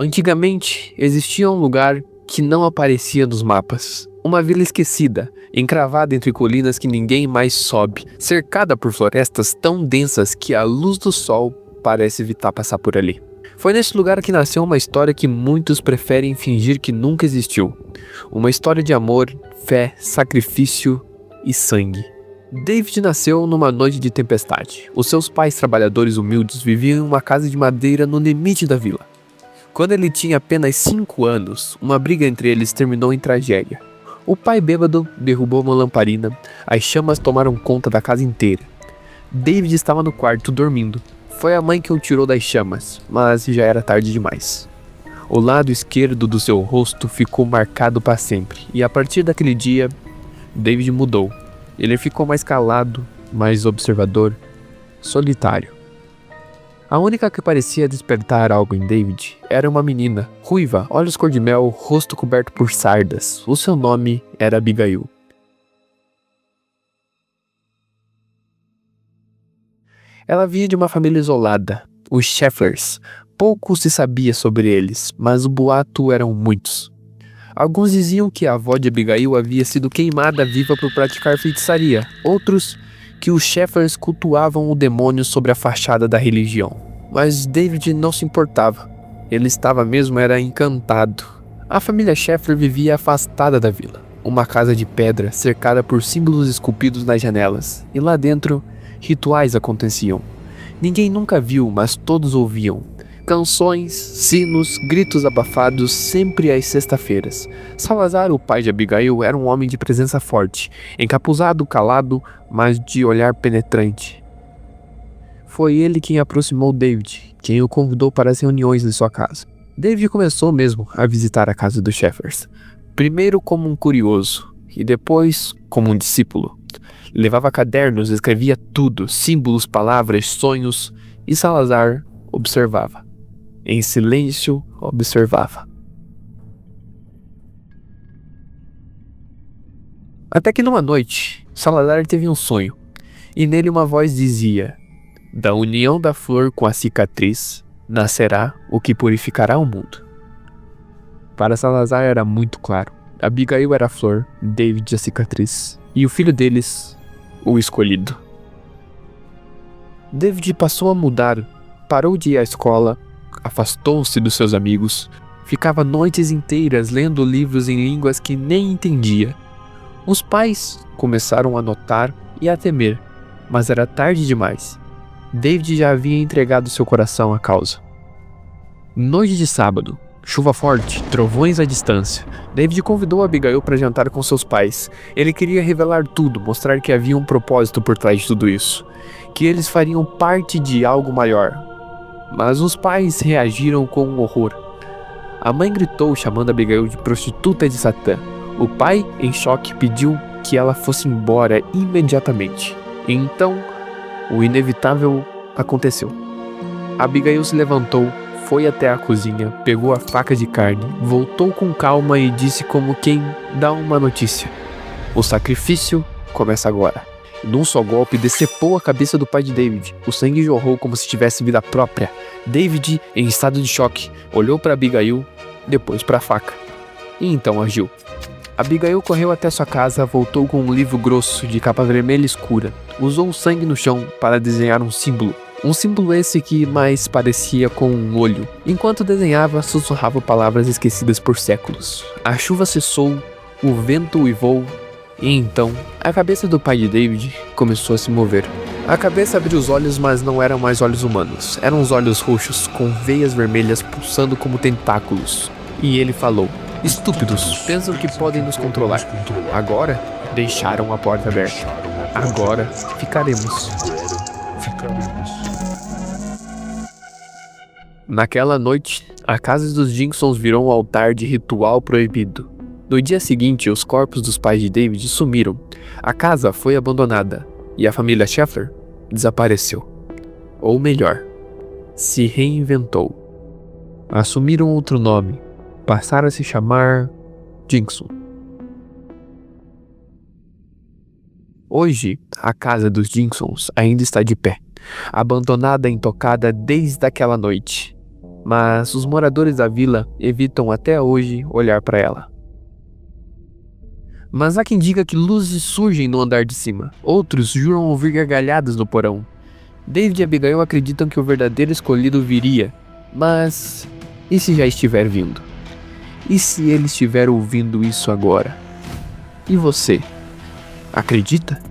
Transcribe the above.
Antigamente, existia um lugar que não aparecia nos mapas. Uma vila esquecida, encravada entre colinas que ninguém mais sobe, cercada por florestas tão densas que a luz do sol parece evitar passar por ali. Foi nesse lugar que nasceu uma história que muitos preferem fingir que nunca existiu. Uma história de amor, fé, sacrifício e sangue. David nasceu numa noite de tempestade. Os seus pais trabalhadores humildes viviam em uma casa de madeira no limite da vila. Quando ele tinha apenas 5 anos, uma briga entre eles terminou em tragédia. O pai bêbado derrubou uma lamparina, as chamas tomaram conta da casa inteira. David estava no quarto dormindo. Foi a mãe que o tirou das chamas, mas já era tarde demais. O lado esquerdo do seu rosto ficou marcado para sempre, e a partir daquele dia, David mudou. Ele ficou mais calado, mais observador, solitário. A única que parecia despertar algo em David era uma menina, ruiva, olhos cor de mel, rosto coberto por sardas. O seu nome era Abigail. Ela vinha de uma família isolada, os Shefflers. Pouco se sabia sobre eles, mas o boato eram muitos. Alguns diziam que a avó de Abigail havia sido queimada viva por praticar feitiçaria. Outros, que os Shefflers cultuavam o demônio sobre a fachada da religião. Mas David não se importava. Ele estava mesmo era encantado. A família Sheffler vivia afastada da vila. Uma casa de pedra cercada por símbolos esculpidos nas janelas. E lá dentro, rituais aconteciam. Ninguém nunca viu, mas todos ouviam. Canções, sinos, gritos abafados, sempre às sextas-feiras. Salazar, o pai de Abigail, era um homem de presença forte, encapuzado, calado, mas de olhar penetrante. Foi ele quem aproximou David, quem o convidou para as reuniões de sua casa. David começou mesmo a visitar a casa dos Shefflers, primeiro como um curioso, e depois como um discípulo. Levava cadernos, escrevia tudo, símbolos, palavras, sonhos, e Salazar observava. Em silêncio, observava. Até que numa noite, Salazar teve um sonho, e nele uma voz dizia: da união da flor com a cicatriz, nascerá o que purificará o mundo. Para Salazar era muito claro. Abigail era a flor, David a cicatriz, e o filho deles, o escolhido. David passou a mudar, parou de ir à escola, afastou-se dos seus amigos, ficava noites inteiras lendo livros em línguas que nem entendia. Os pais começaram a notar e a temer, mas era tarde demais. David já havia entregado seu coração à causa. Noite de sábado, chuva forte, trovões à distância. David convidou Abigail para jantar com seus pais. Ele queria revelar tudo, mostrar que havia um propósito por trás de tudo isso, que eles fariam parte de algo maior. Mas os pais reagiram com horror. A mãe gritou, chamando Abigail de prostituta de Satã. O pai, em choque, pediu que ela fosse embora imediatamente. E então, o inevitável aconteceu. Abigail se levantou, foi até a cozinha, pegou a faca de carne, voltou com calma e disse como quem dá uma notícia: o sacrifício começa agora. Num só golpe, decepou a cabeça do pai de David. O sangue jorrou como se tivesse vida própria. David, em estado de choque, olhou para Abigail, depois para a faca. E então agiu. Abigail correu até sua casa, voltou com um livro grosso de capa vermelha escura. Usou o sangue no chão para desenhar um símbolo. Um símbolo esse que mais parecia com um olho. Enquanto desenhava, sussurrava palavras esquecidas por séculos. A chuva cessou, o vento uivou. E então, a cabeça do pai de David começou a se mover. A cabeça abriu os olhos, mas não eram mais olhos humanos. Eram os olhos roxos, com veias vermelhas pulsando como tentáculos. E ele falou: estúpidos, pensam que podem nos controlar. Agora, deixaram a porta aberta. Agora, ficaremos. Naquela noite, a casa dos Jinsons virou um altar de ritual proibido. No dia seguinte, os corpos dos pais de David sumiram. A casa foi abandonada e a família Sheffler desapareceu. Ou melhor, se reinventou. Assumiram outro nome. Passaram a se chamar Jinson. Hoje, a casa dos Jinsons ainda está de pé, abandonada e intocada desde aquela noite. mas os moradores da vila evitam até hoje olhar para ela. Mas há quem diga que luzes surgem no andar de cima. Outros juram ouvir gargalhadas no porão. David e Abigail acreditam que o verdadeiro escolhido viria, mas e se já estiver vindo? E se ele estiver ouvindo isso agora? E você? Acredita?